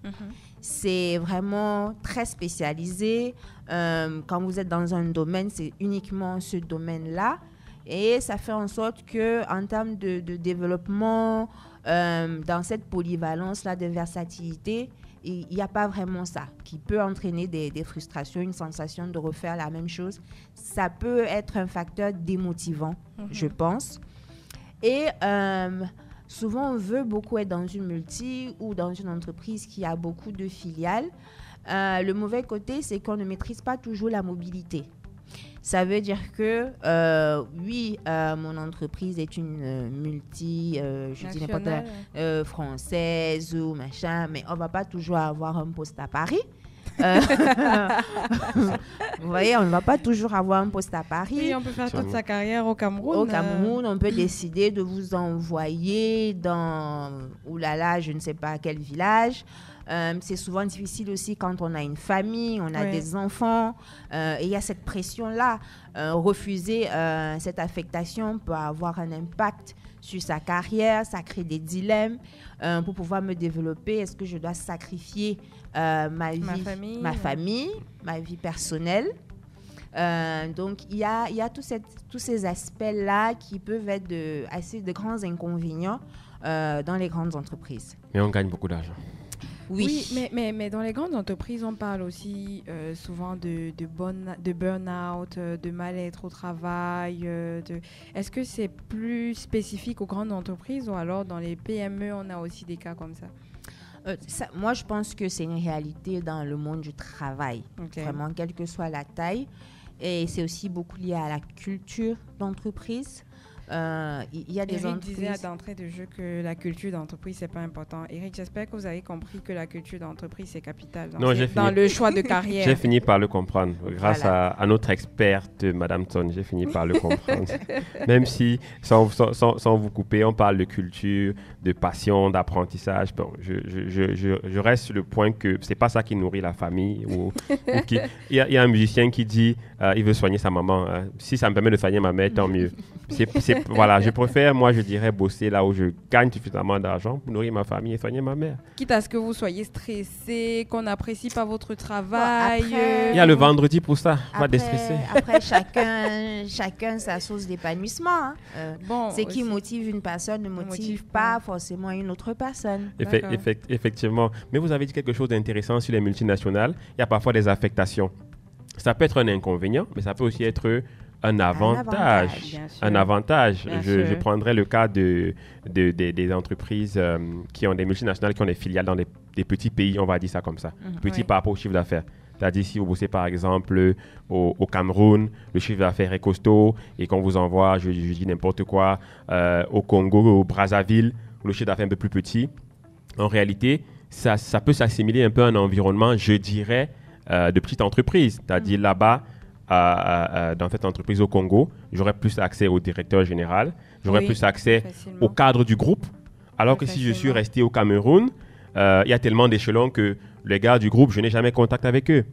C'est vraiment très spécialisé. Quand vous êtes dans un domaine, c'est uniquement ce domaine-là. Et ça fait en sorte qu'en termes de développement, dans cette polyvalence-là de versatilité, il n'y a pas vraiment ça qui peut entraîner des frustrations, une sensation de refaire la même chose. Ça peut être un facteur démotivant, je pense. Et souvent, on veut beaucoup être dans une multi ou dans une entreprise qui a beaucoup de filiales. Le mauvais côté, c'est qu'on ne maîtrise pas toujours la mobilité. Ça veut dire que, oui, mon entreprise est une multi, je dis n'importe quoi, française ou machin, mais on ne va pas toujours avoir un poste à Paris. Vous voyez, on ne va pas toujours avoir un poste à Paris. Oui, on peut faire toute sa carrière au Cameroun. Au Cameroun, on peut décider de vous envoyer dans, oulala, je ne sais pas quel village. C'est souvent difficile aussi quand on a une famille, on a des enfants. Et il y a cette pression-là. Refuser cette affectation peut avoir un impact sur sa carrière, ça crée des dilemmes. Pour pouvoir me développer, est-ce que je dois sacrifier ma famille, ma vie personnelle? Donc, il y a tous ces aspects-là qui peuvent être de grands inconvénients dans les grandes entreprises. Mais on gagne beaucoup d'argent. Oui, mais dans les grandes entreprises, on parle aussi souvent de burn-out, de mal-être au travail. Est-ce que c'est plus spécifique aux grandes entreprises ou alors dans les PME, on a aussi des cas comme ça? Moi, je pense que c'est une réalité dans le monde du travail, vraiment, quelle que soit la taille. Et c'est aussi beaucoup lié à la culture d'entreprise. Il y a des entreprises... disait d'entrée de jeu que la culture d'entreprise, c'est pas important. Eric, j'espère que vous avez compris que la culture d'entreprise, c'est capital dans le choix de carrière. J'ai fini par le comprendre. Grâce à notre experte, Madame Ton, j'ai fini par le comprendre. Même si, sans vous couper, on parle de culture, de passion, d'apprentissage. Bon, je reste sur le point que c'est pas ça qui nourrit la famille. Il y a un musicien qui dit il veut soigner sa maman. Si ça me permet de soigner ma mère, tant mieux. Voilà, je préfère, moi, je dirais, bosser là où je gagne suffisamment d'argent pour nourrir ma famille et soigner ma mère. Quitte à ce que vous soyez stressé, qu'on n'apprécie pas votre travail. Il y a le vendredi pour ça, pas déstresser. Après, chacun sa source d'épanouissement. Ce qui motive une personne ne motive pas forcément une autre personne. Effectivement. Mais vous avez dit quelque chose d'intéressant sur les multinationales. Il y a parfois des affectations. Ça peut être un inconvénient, mais ça peut aussi être... Un avantage. Je prendrais le cas des entreprises qui ont des multinationales, qui ont des filiales dans des petits pays, on va dire ça comme ça. Petits par rapport au chiffre d'affaires. C'est-à-dire, si vous bossez par exemple au Cameroun, le chiffre d'affaires est costaud et qu'on vous envoie, je dis n'importe quoi, au Congo, au Brazzaville, où le chiffre d'affaires est un peu plus petit. En réalité, ça peut s'assimiler un peu à un environnement, je dirais, de petite entreprise. C'est-à-dire là-bas, dans cette entreprise au Congo, j'aurais plus accès au directeur général, j'aurais plus accès au cadre du groupe, alors que si je suis resté au Cameroun, il y a tellement d'échelons que les gars du groupe, je n'ai jamais contact avec eux.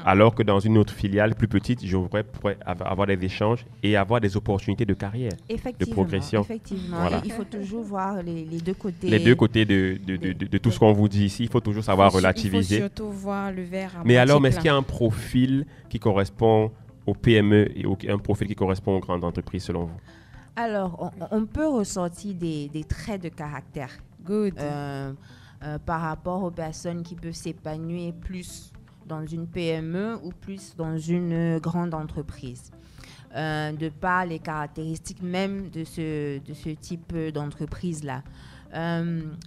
Alors que dans une autre filiale plus petite, je pourrais avoir des échanges et avoir des opportunités de carrière, de progression. Effectivement, voilà. Il faut toujours voir les deux côtés. Les deux côtés de tout ce qu'on vous dit ici, il faut toujours savoir relativiser. Il faut surtout voir le verre à Mais alors, est-ce qu'il y a un profil qui correspond aux PME et un profil qui correspond aux grandes entreprises selon vous? Alors, on peut ressortir des traits de caractère. Par rapport aux personnes qui peuvent s'épanouir plus dans une PME ou plus dans une grande entreprise. De par les caractéristiques même de ce type d'entreprise-là.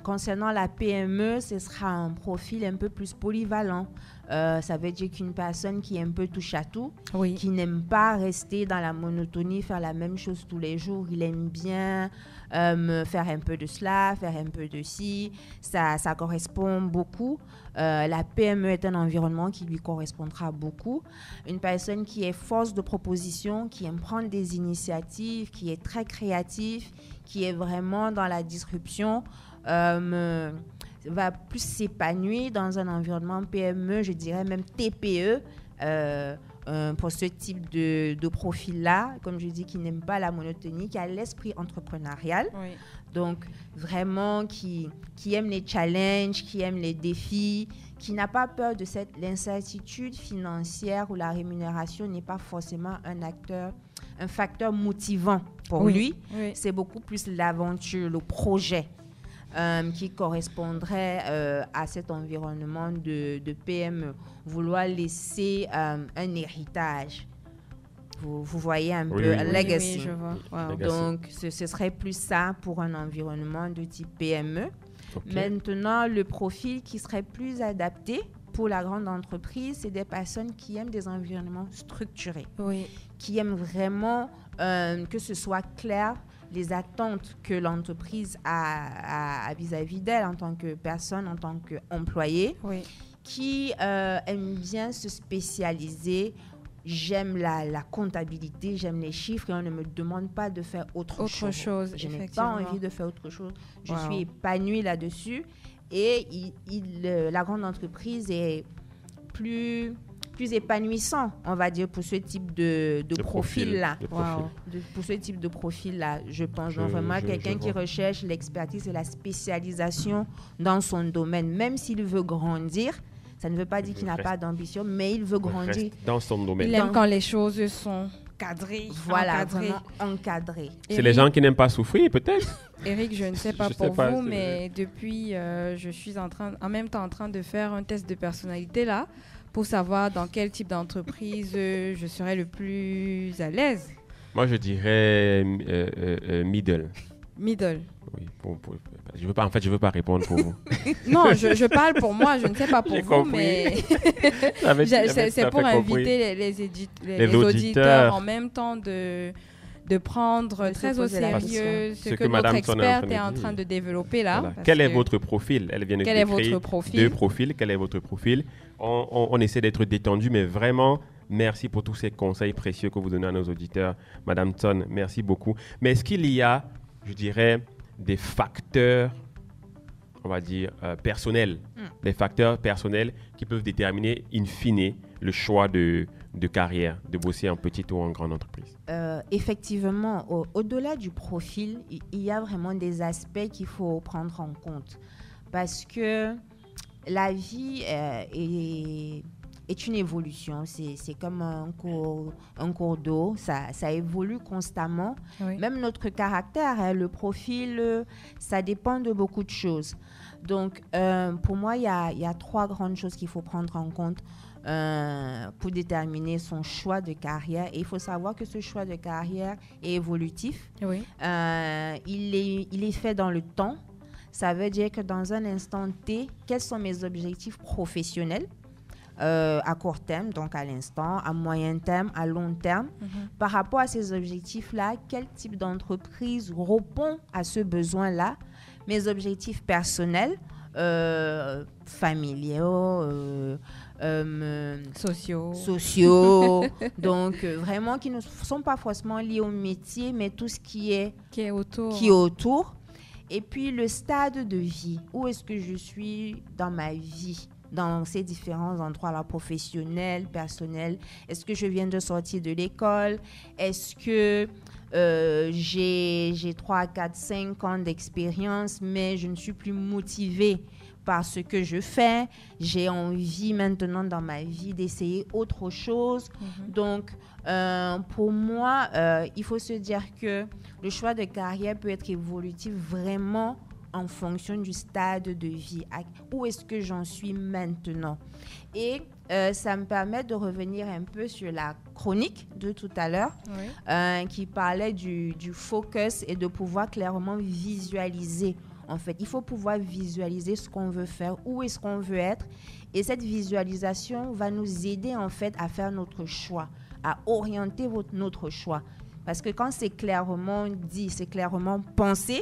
Concernant la PME, ce sera un profil un peu plus polyvalent. Ça veut dire qu'une personne qui est un peu touche à tout, Oui. qui n'aime pas rester dans la monotonie, faire la même chose tous les jours, il aime bien faire un peu de cela, faire un peu de ci, ça correspond beaucoup. La PME est un environnement qui lui correspondra beaucoup. Une personne qui est force de proposition, qui aime prendre des initiatives, qui est très créatif, qui est vraiment dans la disruption, va plus s'épanouir dans un environnement PME, je dirais même TPE, pour ce type de profil-là, comme je dis, qui n'aime pas la monotonie, qui a l'esprit entrepreneurial. Oui. Donc, vraiment, qui aime les challenges, qui aime les défis, qui n'a pas peur de l'incertitude financière où la rémunération n'est pas forcément un facteur motivant pour lui. Oui. C'est beaucoup plus l'aventure, le projet qui correspondrait à cet environnement de PME. Vouloir laisser un héritage. Vous voyez un peu, un legacy. Oui, je vois. Wow. Donc, ce serait plus ça pour un environnement de type PME. Ok. Maintenant, le profil qui serait plus adapté pour la grande entreprise, c'est des personnes qui aiment des environnements structurés, Oui. qui aiment vraiment que ce soit clair les attentes que l'entreprise a vis-à-vis d'elle en tant que personne, en tant qu'employé, Oui. qui aiment bien se spécialiser. J'aime la comptabilité, j'aime les chiffres et on ne me demande pas de faire autre chose. Je n'ai pas envie de faire autre chose. Je suis épanouie là-dessus et la grande entreprise est plus épanouissant, on va dire, pour ce type de profil-là. Pour ce type de profil-là, je pense vraiment quelqu'un qui recherche l'expertise et la spécialisation dans son domaine, même s'il veut grandir. Ça ne veut pas dire qu'il n'a pas d'ambition, mais il veut grandir dans son domaine. Il aime quand les choses sont cadrées. Voilà, encadrées. vraiment encadrées. C'est les gens qui n'aiment pas souffrir, peut-être. Eric, je ne sais pas Je pour sais pas, vous, mais depuis, je suis en même temps en train de faire un test de personnalité là, pour savoir dans quel type d'entreprise je serai le plus à l'aise. Moi, je dirais middle. Middle. Oui, je veux pas répondre pour vous. Non, je parle pour moi, je ne sais pas pour J'ai vous, compris. mais c'est pour inviter les auditeurs en même temps de prendre très au sérieux ce que notre experte est en train de développer là. Voilà. Quel est votre profil? Elle vient de décrire votre profil? deux profils. Quel est votre profil? On essaie d'être détendu, mais vraiment, merci pour tous ces conseils précieux que vous donnez à nos auditeurs. Madame Ton, merci beaucoup. Mais est-ce qu'il y a, je dirais, des facteurs, on va dire, personnels, des facteurs personnels qui peuvent déterminer, in fine, le choix de carrière, de bosser en petite ou en grande entreprise? Effectivement, au-delà du profil, il y a vraiment des aspects qu'il faut prendre en compte. Parce que la vie est une évolution. C'est comme un cours d'eau. Ça évolue constamment. Oui. Même notre caractère, le profil, ça dépend de beaucoup de choses. Donc, pour moi, il y a 3 grandes choses qu'il faut prendre en compte pour déterminer son choix de carrière. Et il faut savoir que ce choix de carrière est évolutif. Oui. Il est fait dans le temps. Ça veut dire que dans un instant T, quels sont mes objectifs professionnels à court terme, donc à l'instant, à moyen terme, à long terme. Par rapport à ces objectifs-là, quel type d'entreprise répond à ce besoin-là? Mes objectifs personnels, familiaux, sociaux, donc vraiment qui ne sont pas forcément liés au métier, mais tout ce qui est autour. Et puis le stade de vie, où est-ce que je suis dans ma vie, dans ces différents endroits-là, professionnels, personnels. Est-ce que je viens de sortir de l'école? Est-ce que j'ai 3, 4, 5 ans d'expérience, mais je ne suis plus motivée par ce que je fais? J'ai envie maintenant dans ma vie d'essayer autre chose. Donc, pour moi, il faut se dire que le choix de carrière peut être évolutif vraiment en fonction du stade de vie. Où est-ce que j'en suis maintenant? Et ça me permet de revenir un peu sur la chronique de tout à l'heure, qui parlait du focus et de pouvoir clairement visualiser. En fait, il faut pouvoir visualiser ce qu'on veut faire, où est-ce qu'on veut être. Et cette visualisation va nous aider en fait à faire notre choix, à orienter notre choix. Parce que quand c'est clairement dit, c'est clairement pensé,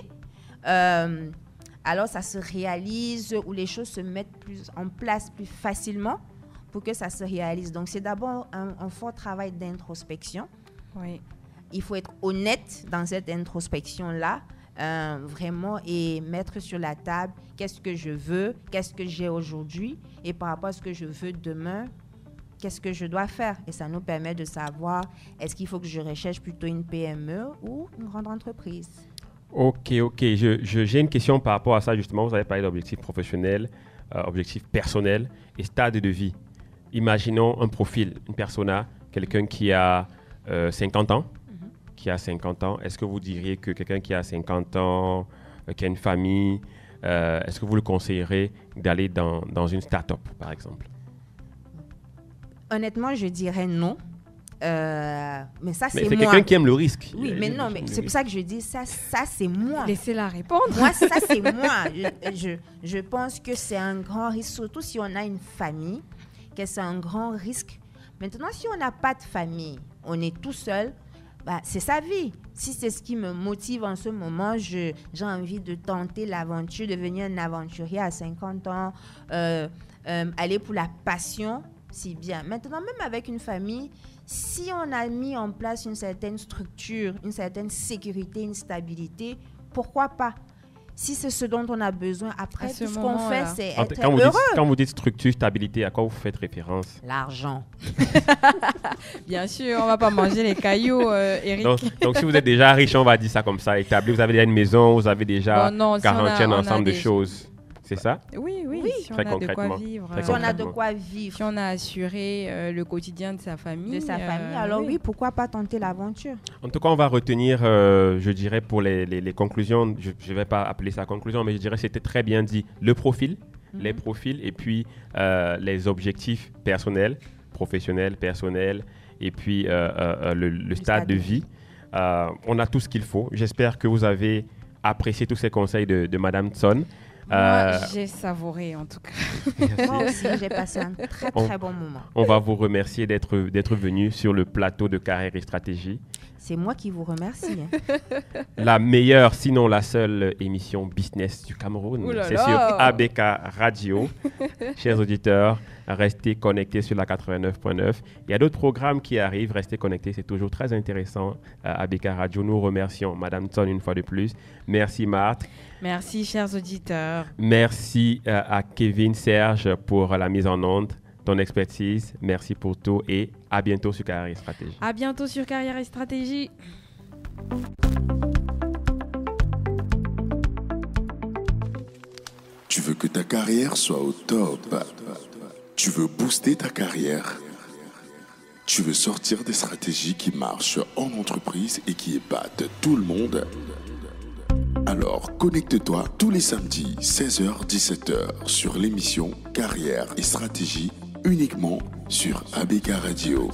alors ça se réalise ou les choses se mettent en place plus facilement pour que ça se réalise. Donc, c'est d'abord un fort travail d'introspection. Oui. Il faut être honnête dans cette introspection-là, vraiment, et mettre sur la table qu'est-ce que je veux, qu'est-ce que j'ai aujourd'hui, et par rapport à ce que je veux demain, qu'est-ce que je dois faire. Et ça nous permet de savoir est-ce qu'il faut que je recherche plutôt une PME ou une grande entreprise. Ok. J'ai une question par rapport à ça, justement. Vous avez parlé d'objectifs professionnels, objectifs personnels et stade de vie. Imaginons un profil, une persona, quelqu'un qui a 50 ans. Qui a 50 ans. Est-ce que vous diriez que quelqu'un qui a 50 ans, qui a une famille, est-ce que vous le conseillerez d'aller dans une start-up, par exemple? Honnêtement, je dirais non. Mais ça, c'est moi. C'est quelqu'un qui aime le risque. Oui, mais non, mais c'est pour ça que je dis ça, c'est moi. Laissez-la répondre. Moi, ça, c'est moi. Je pense que c'est un grand risque, surtout si on a une famille, que c'est un grand risque. Maintenant, si on n'a pas de famille, on est tout seul, c'est sa vie. Si c'est ce qui me motive en ce moment, j'ai envie de tenter l'aventure, devenir un aventurier à 50 ans, aller pour la passion, c'est bien. Maintenant, même avec une famille, si on a mis en place une certaine structure, une certaine sécurité, une stabilité, pourquoi pas? Si c'est ce dont on a besoin, après, tout ce qu'on fait, c'est être heureux. Quand vous dites structure, stabilité, à quoi vous faites référence? L'argent. Bien sûr, on ne va pas manger les cailloux, Eric. Donc, si vous êtes déjà riche, on va dire ça comme ça, établi, vous avez déjà une maison, vous avez déjà garanti un ensemble de choses. C'est ça? Oui. Si Très on a de quoi concrètement. vivre. Si on a de quoi vivre. Si on a assuré le quotidien de sa famille. Alors oui, pourquoi pas tenter l'aventure? En tout cas, on va retenir, je dirais, pour les conclusions, je ne vais pas appeler ça conclusion, mais je dirais que c'était très bien dit, le profil, les profils, et puis les objectifs personnels, professionnels, personnels, et puis le stade de vie. On a tout ce qu'il faut. J'espère que vous avez apprécié tous ces conseils de Madame Tson. Moi, j'ai savouré en tout cas. Moi aussi, j'ai passé un très bon moment. On va vous remercier d'être venu sur le plateau de Carrière et Stratégie. C'est moi qui vous remercie. La meilleure, sinon la seule émission business du Cameroun. C'est sur ABK Radio. Chers auditeurs, restez connectés sur la 89.9. Il y a d'autres programmes qui arrivent. Restez connectés, c'est toujours très intéressant. ABK Radio, nous remercions Madame Tson une fois de plus. Merci Marthe. Merci chers auditeurs. Merci à Kevin Serge pour la mise en onde. Ton expertise, merci pour tout et à bientôt sur Carrière et Stratégie. À bientôt sur Carrière et Stratégie. Tu veux que ta carrière soit au top. Tu veux booster ta carrière. Tu veux sortir des stratégies qui marchent en entreprise et qui épatent tout le monde. Alors, connecte-toi tous les samedis 16h-17h sur l'émission Carrière et Stratégie uniquement sur ABK Radio.